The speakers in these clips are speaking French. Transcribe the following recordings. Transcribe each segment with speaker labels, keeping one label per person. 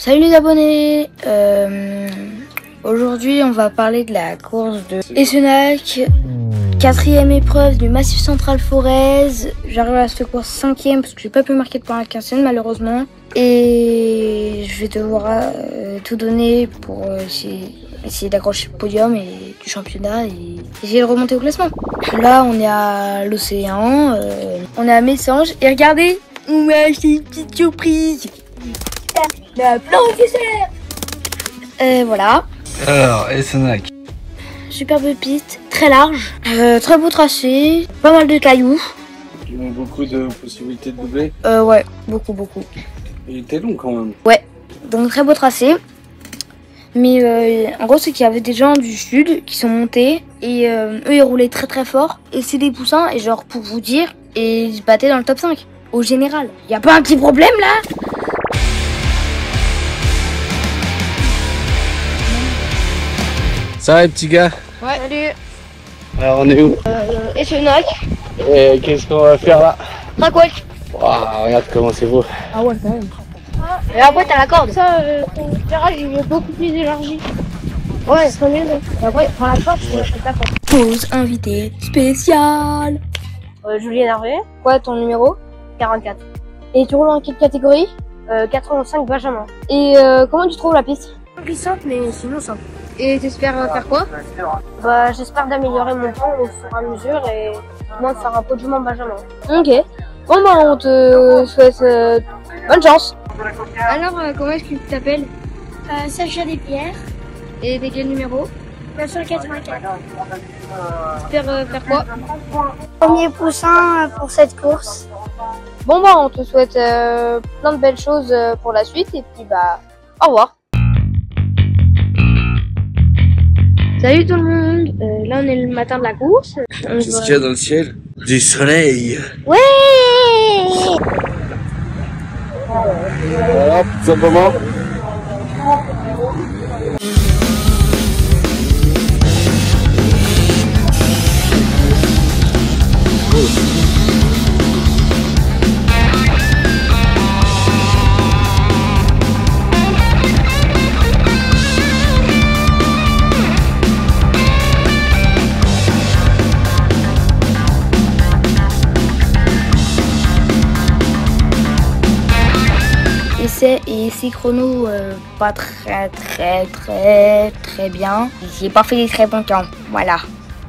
Speaker 1: Salut les abonnés. Aujourd'hui on va parler de la course de Essenac, 4e épreuve du Massif Central Forez. J'arrive à cette course 5e parce que j'ai pas pu marquer de point à la 15e malheureusement. Et je vais devoir tout donner pour essayer d'accrocher le podium et du championnat et essayer de remonter au classement. Là on est à l'océan, on est à Messanges et regardez, on m'a acheté une petite surprise. La planche dessert. Voilà.
Speaker 2: Alors, Essenac.
Speaker 1: Superbe piste, très large, très beau tracé, pas mal de cailloux.
Speaker 2: Ils ont beaucoup de possibilités de doubler.
Speaker 1: Ouais, beaucoup.
Speaker 2: Il était long quand même.
Speaker 1: Ouais, donc très beau tracé. Mais en gros, c'est qu'il y avait des gens du sud qui sont montés et eux ils roulaient très fort. Et c'est des poussins, et genre pour vous dire, et ils se battaient dans le top 5 au général. Y a pas un petit problème là?
Speaker 2: Ça va les petits gars?
Speaker 1: Ouais, salut.
Speaker 2: Alors on est où?
Speaker 1: Essenac.
Speaker 2: Et qu'est-ce qu'on va faire là?
Speaker 1: Trackwalk.
Speaker 2: Waouh, regarde comment c'est beau.
Speaker 1: Ah ouais, quand même. Et après t'as la corde.
Speaker 3: Ça, ton éclairage il est beaucoup plus élargi.
Speaker 1: Ouais,
Speaker 3: C'est mieux.
Speaker 1: et après, prends la corde, je te la corde. Pause invité spécial.
Speaker 3: Julien Hervé,
Speaker 1: Ouais, ton numéro?
Speaker 3: 44.
Speaker 1: Et tu roules en quelle catégorie?
Speaker 3: 85 Benjamin.
Speaker 1: Et comment tu trouves la piste?
Speaker 3: Glissante, mais sinon simple.
Speaker 1: Et t'espères faire quoi?
Speaker 3: Bah, j'espère d'améliorer mon temps au fur et à mesure et moi de faire un podium en Benjamin.
Speaker 1: Ok. Bon bah on te souhaite bonne chance.
Speaker 3: Alors, comment est-ce que tu t'appelles? Sacha Despierres,
Speaker 1: Et t'es quel numéro?
Speaker 3: 984.
Speaker 1: T'espères faire quoi?
Speaker 3: Premier poussin pour cette course.
Speaker 1: Bon bah on te souhaite plein de belles choses pour la suite et puis bah au revoir. Salut tout le monde, là on est le matin de la course.
Speaker 2: Qu'est-ce qu'il y a dans le ciel? Du soleil.
Speaker 1: Ouais.
Speaker 2: Voilà, tout simplement.
Speaker 1: Et ces chronos pas très bien. J'ai pas fait des très bons temps, voilà.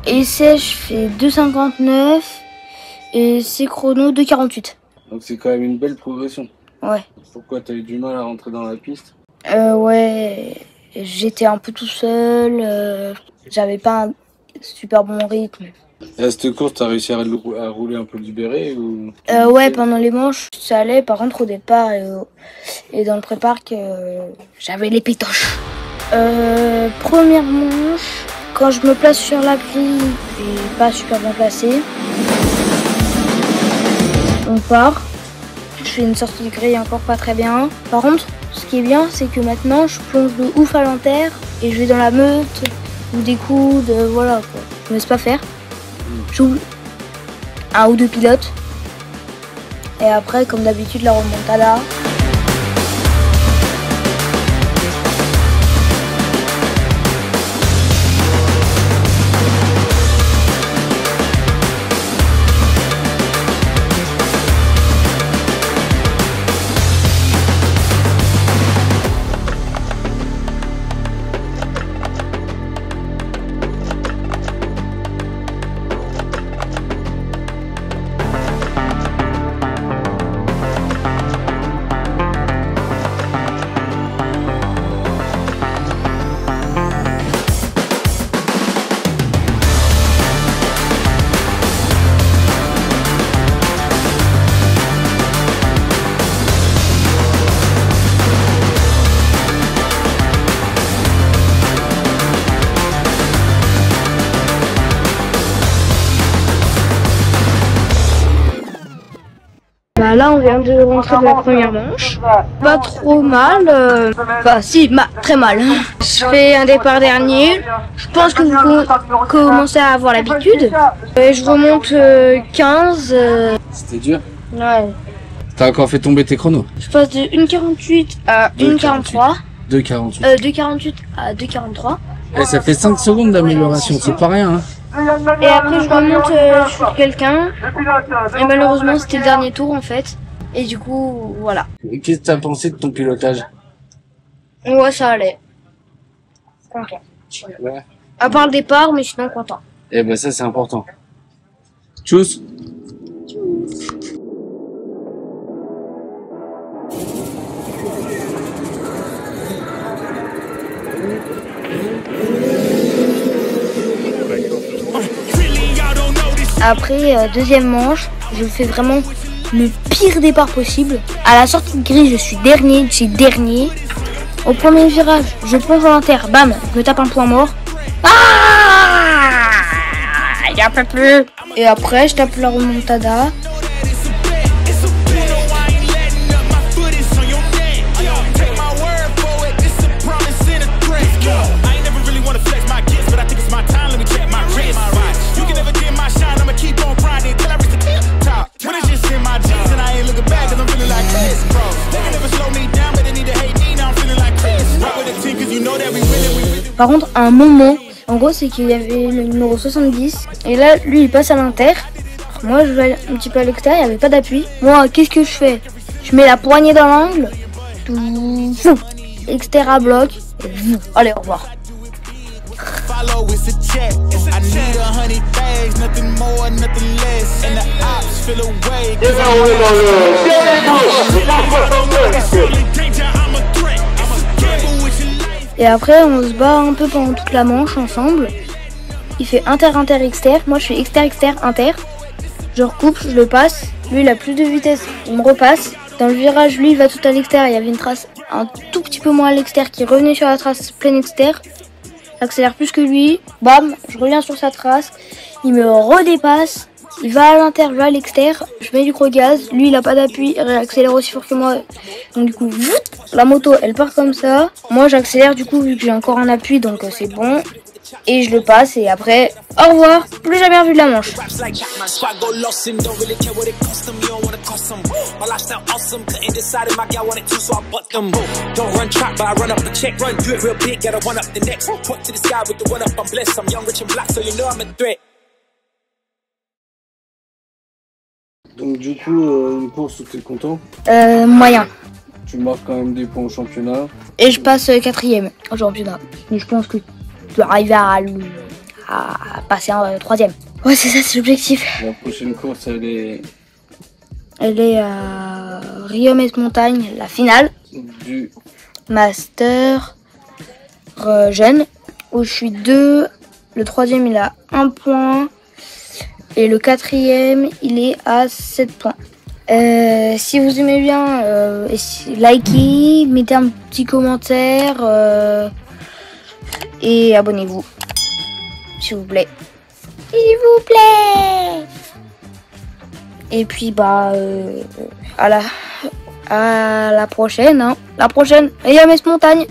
Speaker 1: Essai je fais 2,59 et ces chronos 2,48.
Speaker 2: Donc c'est quand même une belle progression.
Speaker 1: Ouais.
Speaker 2: Pourquoi t'as eu du mal à rentrer dans la piste?
Speaker 1: Ouais, j'étais un peu tout seul, j'avais pas un super bon rythme.
Speaker 2: Et à cette course, t'as réussi à rouler un peu libéré ou?
Speaker 1: Ouais, pendant les manches, ça allait. Par contre, au départ et dans le pré-parc, j'avais les pétoches. Première manche, quand je me place sur la grille, et pas super bien placé. On part. Je fais une sortie de grille encore pas très bien. Par contre, ce qui est bien, c'est que maintenant, je plonge de ouf à l'enterre et je vais dans la meute ou des coudes, voilà quoi. Je me laisse pas faire. J'ouvre un ou deux pilotes et après comme d'habitude la remontada. Bah là on vient de rentrer de la première manche, pas trop mal, bah si, très mal. Je fais un départ dernier, je pense que vous commencez à avoir l'habitude. Je remonte 15.
Speaker 2: C'était dur?
Speaker 1: Ouais.
Speaker 2: T'as encore fait tomber tes chronos.
Speaker 1: Je passe de 1,48 à 1,43.
Speaker 2: 2,48.
Speaker 1: 2,48 à 2,43.
Speaker 2: Et ça fait 5 secondes d'amélioration, c'est pas rien. Hein.
Speaker 1: Et après je remonte sur quelqu'un. Et malheureusement c'était le dernier tour en fait. Et du coup voilà.
Speaker 2: Qu'est-ce que t'as pensé de ton pilotage?
Speaker 1: Ouais, ça allait. Content.
Speaker 2: Ouais.
Speaker 1: À part le départ, mais sinon content.
Speaker 2: Et ben ça c'est important. Tchuss.
Speaker 1: Après, deuxième manche, je fais vraiment le pire départ possible. À la sortie de grille, je suis dernier de chez dernier. Au premier virage, je plonge à l'inter, bam, je me tape un point mort. Ah, il y a un peu plus. Et après, je tape la remontada. Par contre, à un moment, en gros, c'est qu'il y avait le numéro 70. Et là, lui, il passe à l'inter. Moi, je vais un petit peu à l'extérieur, il n'y avait pas d'appui. Moi, qu'est-ce que je fais? Je mets la poignée dans l'angle. Extérieur à bloc. Allez, au revoir. Et après on se bat un peu pendant toute la manche ensemble. Il fait inter-inter-exter, moi je fais exter-exter-inter. Je recoupe, je le passe. Lui il a plus de vitesse, il me repasse. Dans le virage, lui il va tout à l'extérieur. Il y avait une trace un tout petit peu moins à l'extérieur qui revenait sur la trace pleine extérieur. J'accélère plus que lui, bam, je reviens sur sa trace. Il me redépasse. Il va à l'inter, je vais à l'extérieur, je mets du gros gaz, lui il a pas d'appui, il accélère aussi fort que moi, donc du coup, la moto elle part comme ça, moi j'accélère du coup vu que j'ai encore un appui donc c'est bon, et je le passe et après, au revoir, plus jamais revu de la manche.
Speaker 2: Donc du coup, une course où t'es content?
Speaker 1: Moyen.
Speaker 2: Tu marques quand même des points au championnat.
Speaker 1: Et je passe 4e au championnat. Mais je pense que je vais arriver à passer en 3e. Ouais, c'est ça, c'est l'objectif.
Speaker 2: La prochaine course, elle est
Speaker 1: à Riom-Montagne, la finale
Speaker 2: du
Speaker 1: Master jeune, où je suis 2. Le 3e, il a 1 point. Et le 4e, il est à 7 points. Si vous aimez bien, likez, mettez un petit commentaire et abonnez-vous, s'il vous plaît. S'il vous plaît. Et puis bah à la prochaine. Hein. La prochaine, Riom-Montagne.